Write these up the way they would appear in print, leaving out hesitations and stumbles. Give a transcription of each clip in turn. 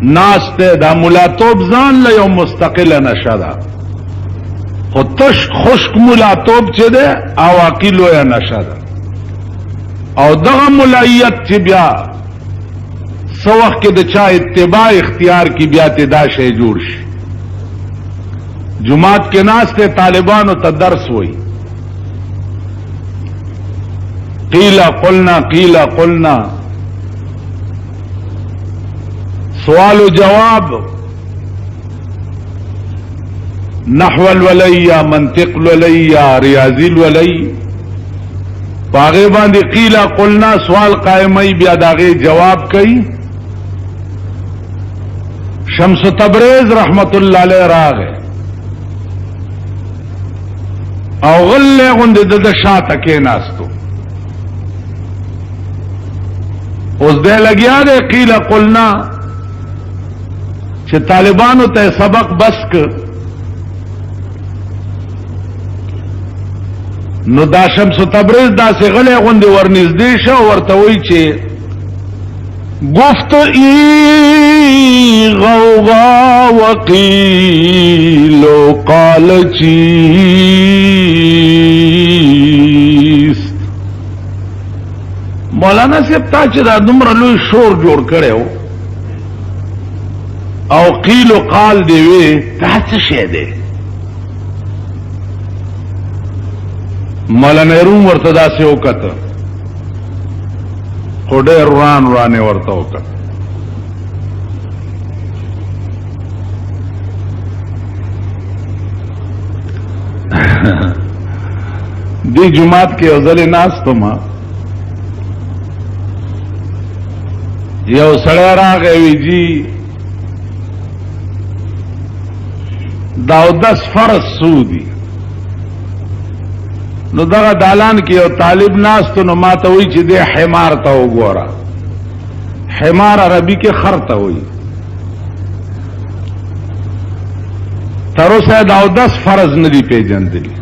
ناسته دا ملاتوب ځان له یو مستقله نشه ده، خو تش خشک ملاتوب چې ده اواقی لویه نشه ده. او دغه ملایت چې بیا سو وخت کې د چا اتباع اختیار کی بیا ته دا شی جوړ شي. جماعت کې ناسته طالبانو ته درس وای، قیل قلنا قیل قلنا، سوال و جواب، نحو الولی، منطق الولی، ریاضی الولی، پاغه باندې قیل قلنا سوال قائمای بیا داغه جواب کوي. شمس تبریز رحمت الله علیه راغه او غله غوند د شاته کې ناستو، اوس دې لګیا دې قیل قلنا چې طالبانو ته سبق بس ک. نو دا شمس تبریز دا سه غله غوند ورنږدې شو، ورته وی چې گفت ای غوغا وقیل و قال چیست. مولانا صاحب تا چې دا دومره لوی شور جوړ کړو او قیل و قال دی وی دا څه شی دی؟ مولانا روم ورته داسې وکړه، خو ډېر ورانه ورته وکړه. دی جماعت کې یو ځلې ناستو ما، یو سړی راغی وی جی دا 10 فرض سودی. نو دغه دالان کې یو طالب ناستو، نو ما ته وی چې دی حمار ته وګوره. حمار عربي کې خر ته وی. تر اوسه دا 10 فرض نه دی پیژندلی.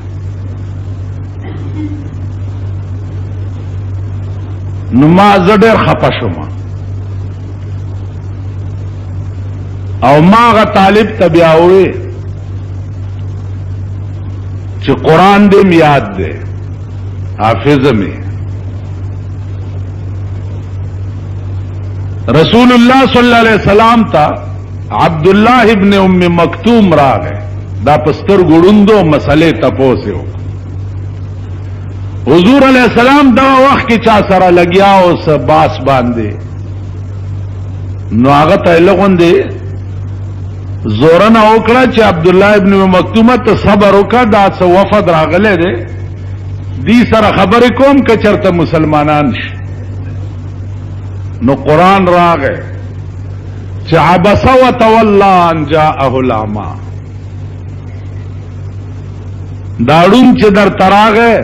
نو ما زه ډېر خپه شوم او ما هغه طالب ته بیا وی چې قرآن دې یاد دے، حافظ میں رسول اللہ صلی اللہ علیہ وسلم تا عبداللہ ابن ام مکتوم را گئے، دا پستر گڑندو مسئلے تپوسے ہو. حضور علیہ السلام دا وقت کی چا سرا لگیا اس باس باندے، نو آغا تا لغن دے زورنا اوکڑا چې عبداللہ ابن مکتومه ته صبر وکړه، دا څه وفد راغله دی دی سره خبرې کوم که چرته مسلمانان شي. نو قرآن راغی چې عبس وتولى ان جاءه الاعمى، داړون چې در تراغه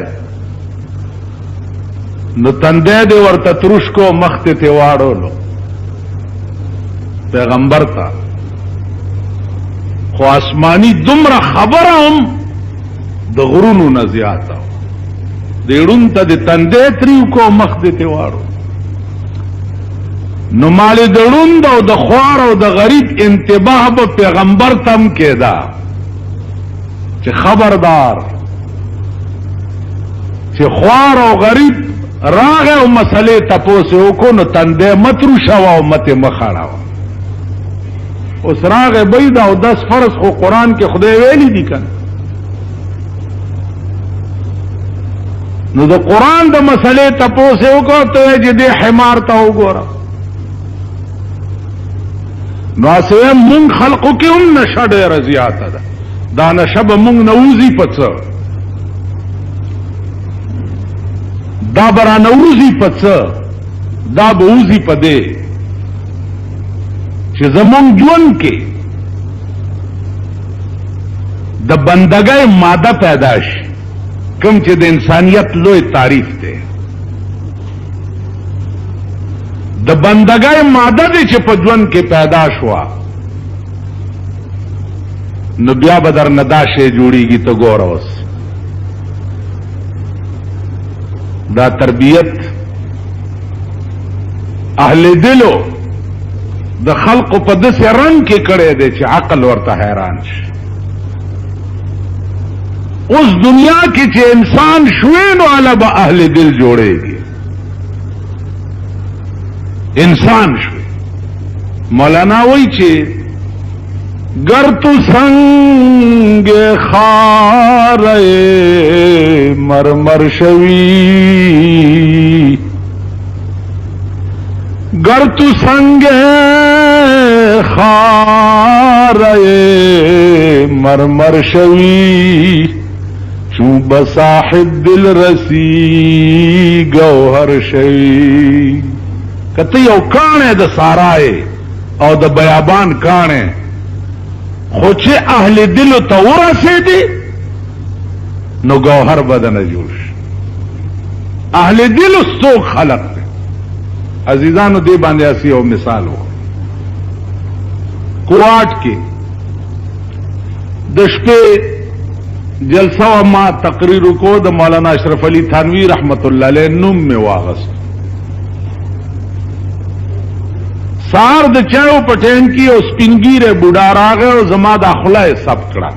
نو تندې دې ورته ترش کو، مخ ته واړولو پیغمبر ته. خو آسمانی دومره خبره هم د غرونو نه زیاته، دیړون ته د تندې تریو کو، مخ دې ته واړو. نو مال دړون او د خوار او د غریب انتباه به پیغمبر تم کېدا چې خبردار چې خوار او غریب راغه او مسئله تپوسه وکړو، نو تندې مترو شو او مت مخاړه. اوس راغه بيد او 10 فرض خو قرآن کې خدای ویلي دي کنه. نو د قرآن د مسئله تپوسه وکړو ته چې د حمار ته وګوره. نو اسه مونږ خلقو کې هم نشه ډېره زیاته ده، دا نشه به مونږ نووزي پڅه، دا برا نووزي پڅه، دا به ووزي پدې چې زمون ژوند کې د بندګۍ ماده پیدا شي، کوم چې د انسانیت لوی تعریف دی. د بندګۍ ماده دې چې په ژوند کې پیدا شوه، نو بیا به درنه دا شی جوړیږي. ته ګوره اوس دا تربیت اهل دلو د خلقو په داسې رنګ کې کړی دی چې عقل ورته حیران شي. اوس دنیا کې چې انسان شوی نو علا به اهل دل جوړېږي. انسان شوی. مولانا وایي چې گر تو سنگ خار مرمر شوی، گر تو سنگ خار مرمر شوی، چون بصاحب دل رسی گوهر شوی. کته یو کانه د سارای او د بیابان کانه خو چې اهل دل ته ورسېدي نو گوهر بدنه جوړ شي. اهل دل څوک خلق دی؟ عزیزانو دې باندې اسی او مثال و. کوټ کې د شپې جلسه ما تقریر کو د مولانا اشرف علي تھانوی رحمت الله علیه نوم می واغست. سار د چایو پټین کی او سپینګیره بوډا راغه او زما د خلای سب کړه.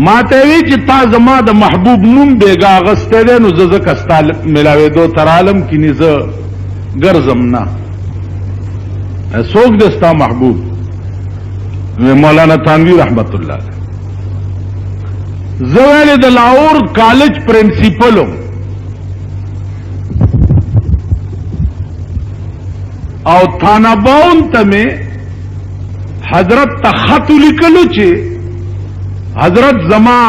ما ته وی چې تا زما د محبوب نوم بیګا غسته ده نو ززه کستال ملاوي دو تر عالم کې نيزه ګرځم نه. څوک دستا محبوب؟ مولانا تھانوی رحمت الله. زویل د لاهور کالج پرنسپلم او تھانہ باون ته میں حضرت ته خط لیکلو چې حضرت زما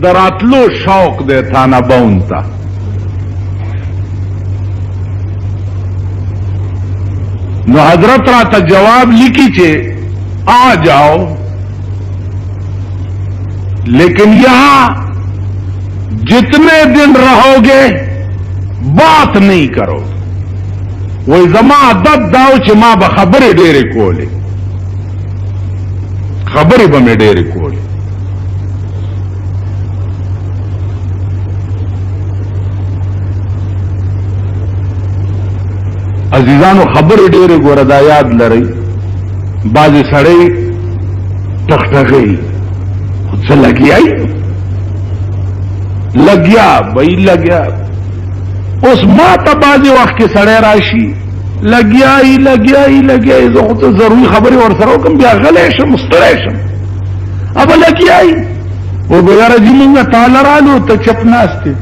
دراتلو شوق دے تھانہ باون ته. نو حضرت راته جواب لکھی چې آ جاؤ لیکن یہاں جتنے دن رہو گے بات نہیں کرو. وی زما عادت داو چې ما به خبرې ډېرې کولې، خبرې به مې ډېرې کولې. عزیزانو خبرې ډېرې ګوره دا یاد لرئ. بعضې سړی ټخټغی خو څه لګیای لګیا بھئی لګیا. اوس ما ته بعضې وخت کې سړی راشي لګیای لګیای لګیای، زه خو ته ضروري خبرې ورسره وکړم بیا غلی شم ستړی شم. ابه لګیای و به یاره جي مونږ تاله رالو ته چپ ناست یې.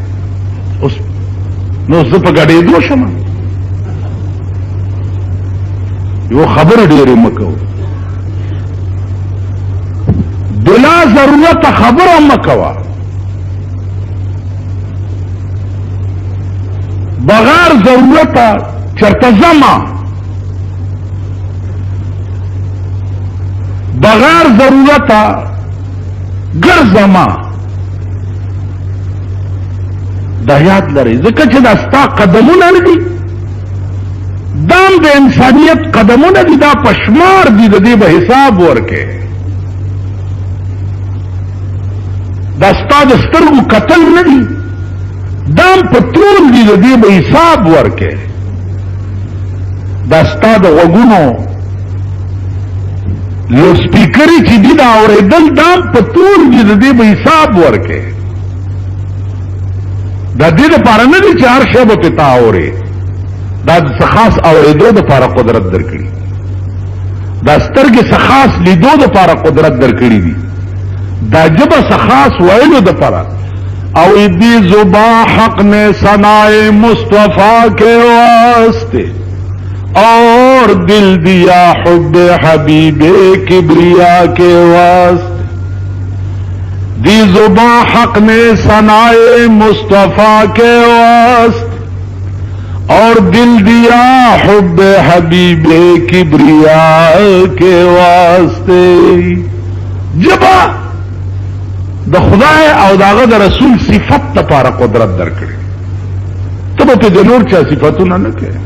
اوس نو زه په ګډېدو شم. یو خبرې ډېرې مه کوو، بلا ضرورت خبره مه کوه، بغیر ضرورت چرته زما، بغیر ضرورت ګرځما. دا یاد لرئ ځکه چې دا ستا قدمونه نه دي، دام د انسانیت قدمونه دي، دا پشمار دي، د دې به حساب ورکې. دا ستا د سترګو قتل نه دي، دام پترول دي، د دې به حساب ورکې. دا ستا د غوږونو لو سپیکرې چې دي دا اورېدل، دام پترول دي، د دې به حساب ورکې. دا دې دپاره نه دي چې هر شی به پې تا اورې، دا د څه خاص اورېدو دپاره قدرت درکړي، دا سترګې څه خاص لیدو دپاره قدرت درکړي دي، دا ژبه څه خاص ویلو دپاره. او دی زباں حق نے ثنائے مصطفیٰ کے واسطے اور دل دیا حب حبیب کبریا کے واسطے. دی زباں حق نے ثنائے مصطفیٰ کے واسطے اور دل دیا حب حبیب کبریا کے واسطے. جبا د خدای او داغه د رسول صفت لپاره قدرت درکړي، ته به د نور چا صفاتونه نه کوي.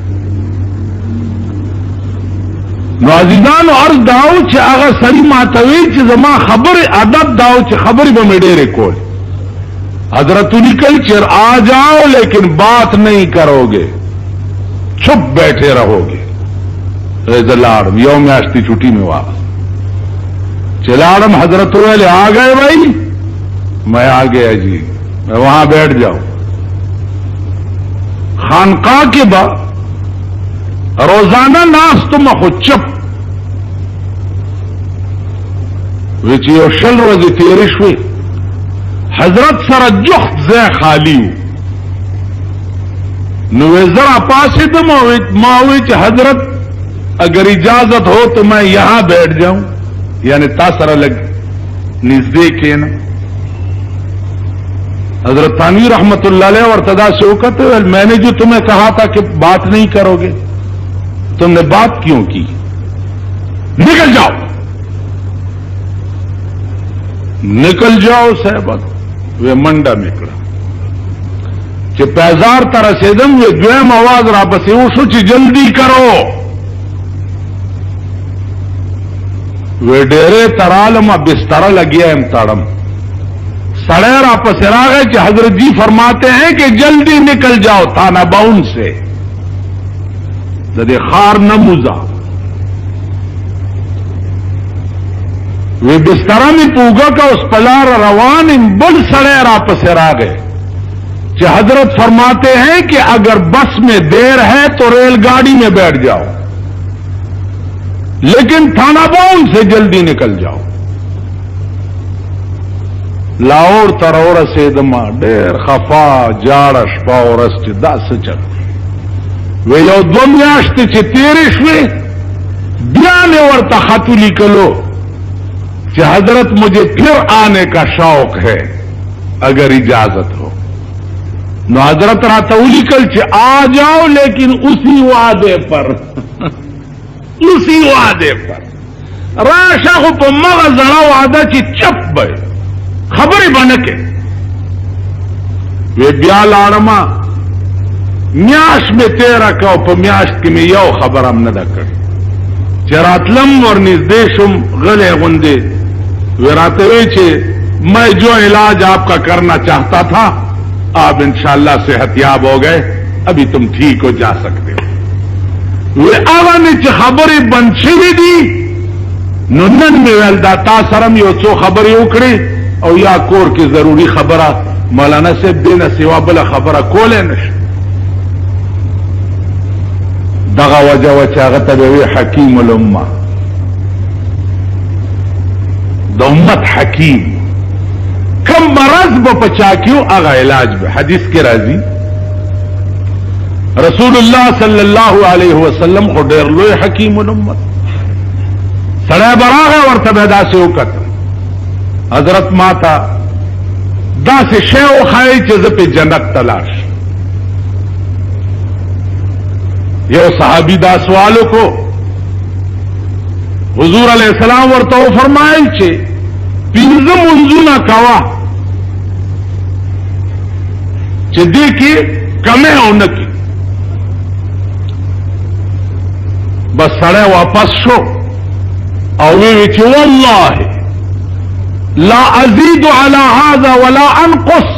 نو عزیزانو عرض داو چې هغه سړي ماته وی چې زما خبره ادب داو چې خبرې به مې ډېرې کول. حضرت لیکل چې آ جاؤ لیکن بات نہیں کرو گے، چپ بیٹھے رہو گے. लाड़म यो म्याश्ती छुट्टी में वापस चलाड़म हजरत वाले आ गए भाई, मैं आ गया जी, मैं वहां बैठ जाऊं। खानका के बाद रोजाना नाश तुम खुद चप विचियो शल रोजी तेरिश हुई हजरत सर जुख्त जे खाली नुवे जरा पासे तुम माविच हजरत अगर इजाजत हो तो मैं यहां बैठ जाऊं, यानी तासर लग निजदे के ना। हजरत थानवी रहमतुल्लाह अलैह और तदा से कहते मैंने जो तुम्हें कहा था कि बात नहीं करोगे, तुमने बात क्यों की, निकल जाओ, निकल जाओ साहब। वे मंडा निकला कि पैजार तरसेदम वे द्वेम आवाज रापसे उठो ची जल्दी करो। वे डेरे तरालमा बिस्तरा लगिया एम तड़म सड़े रापस आ गए कि हजरत जी फरमाते हैं कि जल्दी निकल जाओ थाना बाउन से जदे खार न मुजा। वे बिस्तरा में पूगा का उस पलार रवान इन बुल सड़े रापस आ गए कि हजरत फरमाते हैं कि अगर बस में देर है तो रेलगाड़ी में बैठ जाओ, लेकिन थाना बाउन से जल्दी निकल जाओ। लाहौर तरौर से दमा डेर खफा जाड़श पावरस च दस चल वे यो दो म्याश्त च तेरिश वे ब्याने वर्ता खतुली कलो कि हजरत मुझे फिर आने का शौक है अगर इजाजत हो। न हजरत रातौली कल च आ जाओ, लेकिन उसी वादे पर उसी वादे पर राशा को मग जरा वादा की चप बे खबरें बन के वे ब्याल आड़मा म्याश में तेरा कहो प म्याश की में यो खबर हम न दकर चरातलम और निर्देशम गले गुंदे वे राते हुए छे मैं जो इलाज आपका करना चाहता था आप इंशाअल्लाह सेहतयाब हो गए, अभी तुम ठीक हो जा सकते हो। वे आवाने च खबरें बनछी दी नुनन में वेलदाता सरम यो चो खबरें उखड़ी और या कोर की जरूरी खबरा मौलाना से देना सिवा बला खबरा कोले नश दगा वजह वचागत वे हकीम उल उम्मा द उम्मत हकीम कम मरज ब पचा क्यों आगा इलाज में हदीस के राजी रसूलुल्लाह सल्लल्लाहु अलैहि वसल्लम को डेर लो हकीम उल उम्मत सड़ा बरा है और तबेदा से उकत हजरत माता दा से शेव खाई चीज पे जनक तलाश यो सहाबी दास वालों को हुजूर अलैहिस्सलाम और तो फरमाइल छे पिंजम उंजुना कावा चे देखिए कमे होने की बस सड़े वापस शो और वे वल्लाह ला अजीद अला हाजा वला अनकुस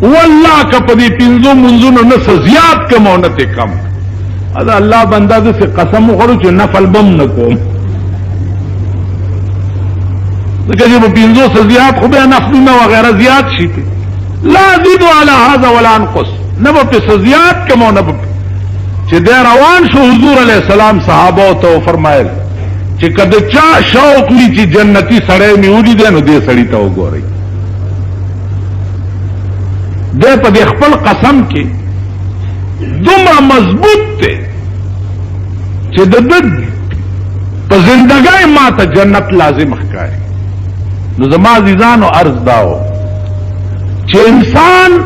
वल्लाह का पदी पिंजो मुंजुन न सजियात के मोनते कम अदा अल्लाह बंदा से कसम करो जो नफल बम न को कहे वो पिंजो सजियात खुद नफली में वगैरह जियात शीते ला अजीद अला हाजा वला अनकुस न वो पे सजियात के मोन दे रवान शो हुजूर अलैहिस्सलाम सहाबा तो फरमाए कि कद चा शौक लीची जन्नती सड़े में उड़ी दे दे सड़ी तो गो रही दे पदे खपल कसम की दुमा मजबूत थे तो जिंदगाई मात जन्नत लाजिम हकाए नजमाजीजान और अर्ज दाओ चे इंसान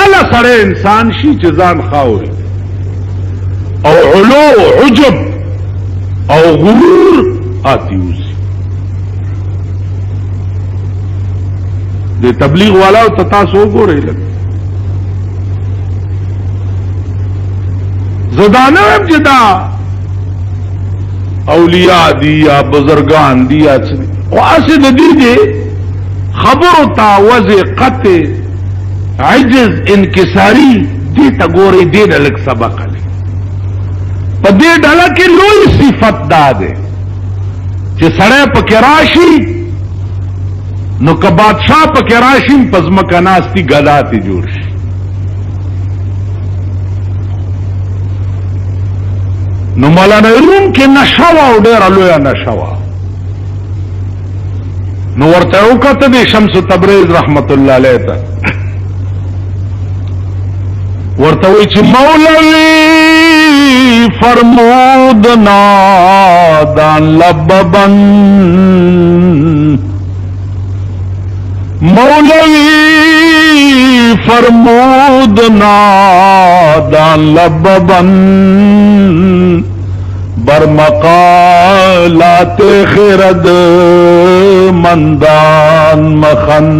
अला सड़े इंसान शी चिजान खाओ और उलो उजब और गुरूर आती उसी दे तबलीग वाला और तता सो गो रही लगे जदाना जदा औलिया दिया बुजुर्गान दिया वासिद दीजिए खबर होता वजे कते आजिज इनकिसारी दे तगोरे दे अलग सबक पदे डला की लोई सिफत दा दे कि सड़े पके राशि नो का बादशाह पके राशि पजमका नास्ती गदाती जोड़शी नो मौलाना रूम के नशावा उडेरा लोया नशावा नो वर्ता औकत दे शम्स तबरेज रहमतुल्लाह अलैह ता वर्ता वही ची मौलवी फरमूद नादान लबबन मौलवी फरमूद नादान लबबन बरमकालात खिरद मंदान मखन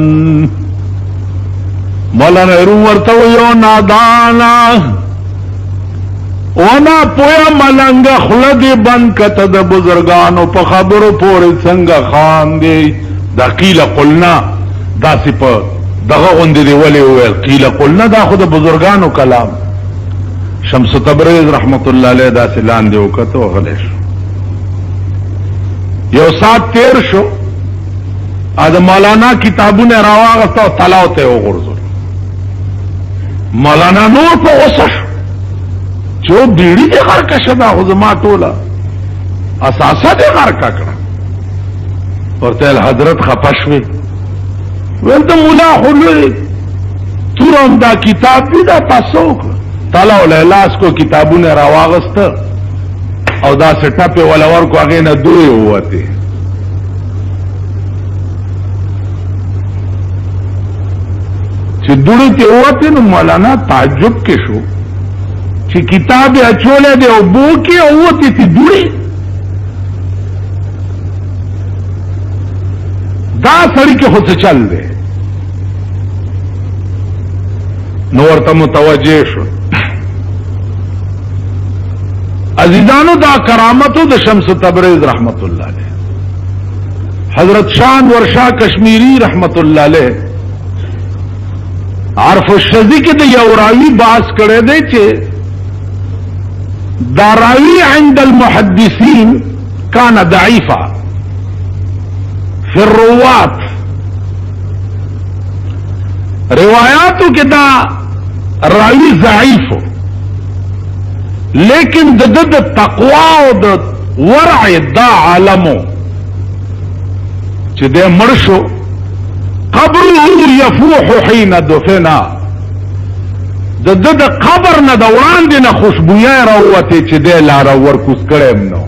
मौलाना रू वर्ता यो नादाना ओना पोया मलंगा खुलद बंद कतद बुजुर्गानो प खबरो पोरे संग खान दे दकील कुलना दासी प दगा उंदे दे वले हुए कील कुलना दा खुद बुजुर्गानो कलाम शम्स तबरेज रहमतुल्लाह अलैह दासी लान दे वकतो गलेश यो सात तेर शो आद मौलाना किताबों ने रावागता तलावते हो गुर्जो मौलाना नूर पे ओसश जो बीड़ी दे घर का शदा हुजमा टोला असासा दे घर का कड़ा और तेल हजरत खपशवे वेल तो मुला हुए तुरंत दा किताब भी दा पासोक ताला उलास को किताबों ने रावागस्त और दा से टपे वाला को आगे न दूरे हुआ थे दुड़े के हुआ थे न मौलाना ताज्जुब के शो ची किताब अचोले दे बो के होती थी दुड़ी दा सड़ी के हो से चल दे नोरता मुतवज्जे शो अजीजानो दा करामतो द शम्स तबरेज रहमतुल्लाह अलैह हजरत शान वर्षा कश्मीरी रहमतुल्लाह अलैह आरफ शजी के दे यौरावी बास करे दे चे दारावी इंदल मुहद्दिसीन काना दाइफा फिर रुवात रिवायातों के दा रावी ज़ाइफ हो लेकिन दद तकवा वरा दा आलमो चिदे मर्शो कब्र यफूह हीन दुफना दद कब्र न दौरान दिन खुशबुया रवते चिदे लारा वर कुस्कड़ेम नो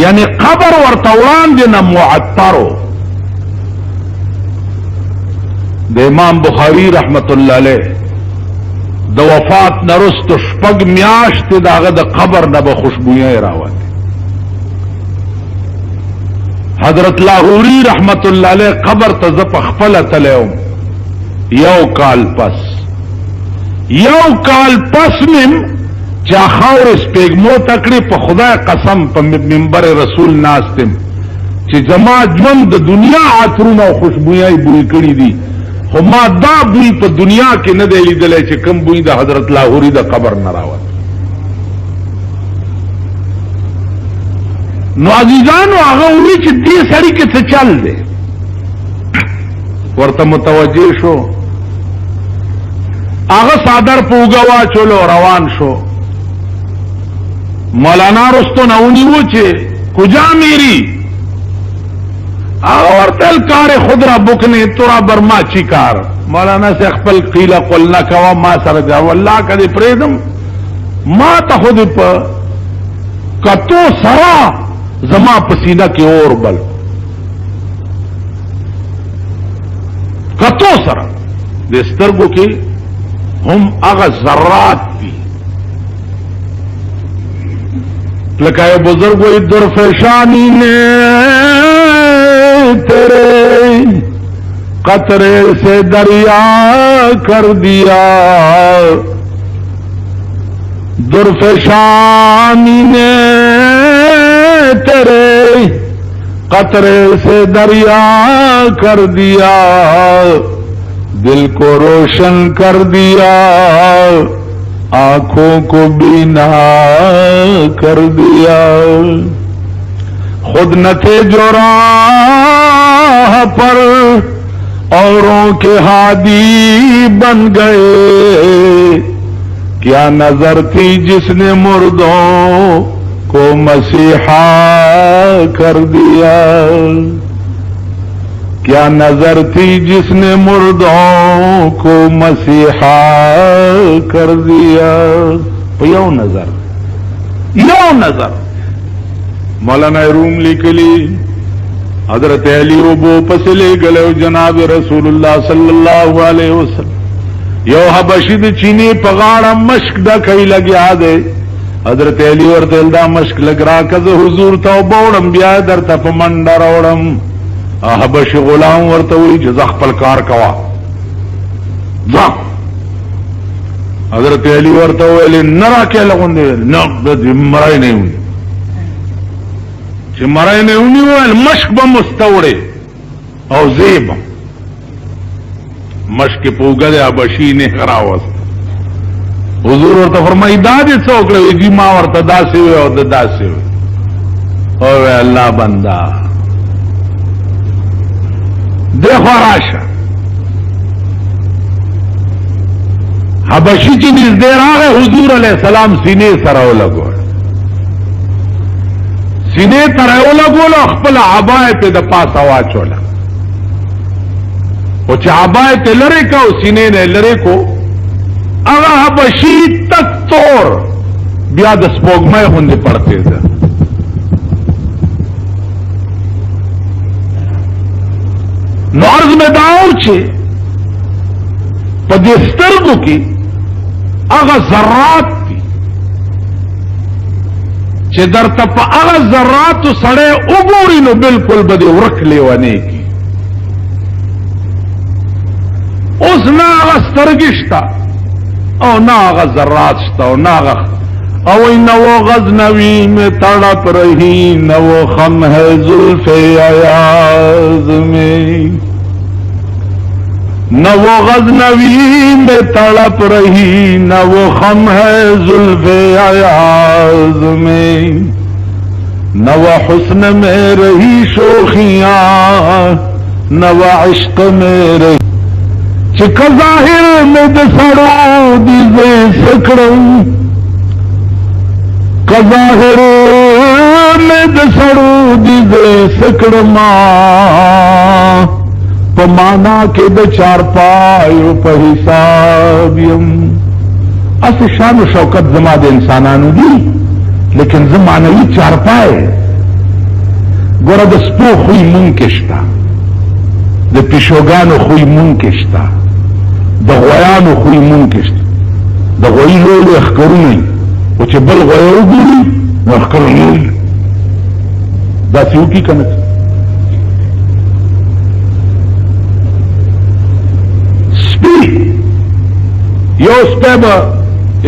यानी कब्र वर तौरान दिन मुअत्तरो द इमाम बुखारी रहमतुल्लाह अलैह द वफात नरुस्त शपग म्याश्त दाग द कब्र न ब खुशबुया रावते हजरत लाहौरी रहमतुल्लाह अलैह कब्र तजप खपल तलेम यौ काल पस में चाखावर स्पेगमो तकड़ी प खुदा कसम प मिंबर रसूल नास्तिम ची जमा ज्वंद दुनिया आतरून खुशबुया बुई कड़ी दी हुमा दा बुई प दुनिया के न दे लीदले ची कम बुई दा हजरत लाहौरी दा कब्र न रावत नो अजीजानो आगा उन्हीं चिद्दी सड़ी के से चल दे वर्त मुतवज्जे शो आगा सादर पूगवा चलो रवान शो मौलाना रुस्तो नऊनी वोचे कुजा मेरी और तल कार खुदरा बुकने तुरा बर्मा चिकार मौलाना से अखपल कीला कुलना कवा मा सर जाओ अल्लाह कदे प्रेदम मा तहुद प कतो सरा जमा पसीना की ओर बल कतो सरा देस्तरगो के हम अग जर्रात भी लकाए बुजुर्गो इधर फैशानी ने तेरे कतरे से दरिया कर दिया दुर्फेशानी ने तेरे कतरे से दरिया कर दिया दिल को रोशन कर दिया आंखों को बीना कर दिया। खुद न थे जो राह पर औरों के हादी बन गए। क्या नजर थी जिसने मुर्दों को मसीहा कर दिया। क्या नजर थी जिसने मुर्दों को मसीहा कर दिया। यो नजर मौलाना रूम लिखली हजरत अली वो पस ले गले जनाब रसूलुल्लाह सल्लल्लाहु अलैहि वसल्लम यो हबशी चीनी पगाड़ा मश्क डकई लग्या दे। हजरत अली और तेलदा मश्क लग रहा कज हुजूर तो बोड़म ब्या दर तप मंडर ओड़म हबश गुलाम और तो वही जजा पलकार कवा जा। हजरत अली और तो अली नरा क्या लगन दे न मराई नहीं हुई मराई नहीं हुई वो मश्क बम मुस्तवड़े और जेब मश्क पूगा दे हबशी ने खरावस्त हुजूर और तो फरमाई दादे चौकड़े जी मां और दासी हुए और दासी हुए और अल्लाह बंदा देखो राशा हबशी की निज देर आ गए हुजूर अलैहिस्सलाम सीने सराव लगो सीने तरह लगो अखपल आबाए पे द पास हवा चोला वो चाबाए ते लरे का सीने ने लरे को अगर हबशी तक तोड़ ब्या दस्पोगमय होने पड़ते थे। नॉर्ज में दाव छे पदेस्तर्गु की अगर जर्रात थी चे दर तप अगर जर्रात सड़े उगोरी नो बिल्कुल बदे उरख लेवाने की उस ना अगर स्तर्गिश्ता और ना अगर जर्रात और ना अगर न वो गजनवी में तड़प रही न वो खम है जुल्फे अयाज में। न वो गजनवी में तड़प रही न वो खम है जुल्फे अयाज में। न वो हुस्न में रही शोखियां न वो इश्क में रही चिक जाहिर में दसड़ो दीजे सकड़ू कजाहिर में दसड़ू दीजे सकड़मा पमाना के बेचार पायो पहिसाबियम। अस शान शौकत जमा दे इंसानानु दी लेकिन जमानवी चार पाए गोरा दस्पो हुई मुंकिश्ता द पिशोगानो हुई मुंकिश्ता द गयानो हुई मुंकिश्ता द गई लोग अखकरू नहीं वो बल गयो गुरी वो अखकरू नहीं दासियों की कनक यो स्पेब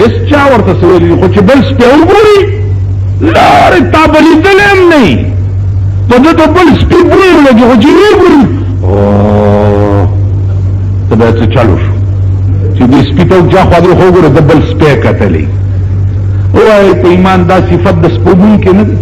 इस चावर तस्वीर कुछ बल स्पेव बुरी लारे ताबली दलेम नहीं तो बल स्पी बुरी लगे हो जी बुरी तब ऐसे चालू सीधी स्पी तो जा ख्वादर हो गए दबल स्पे कहते ली वो है तो ईमानदार सिफत दस्पोबुल के नहीं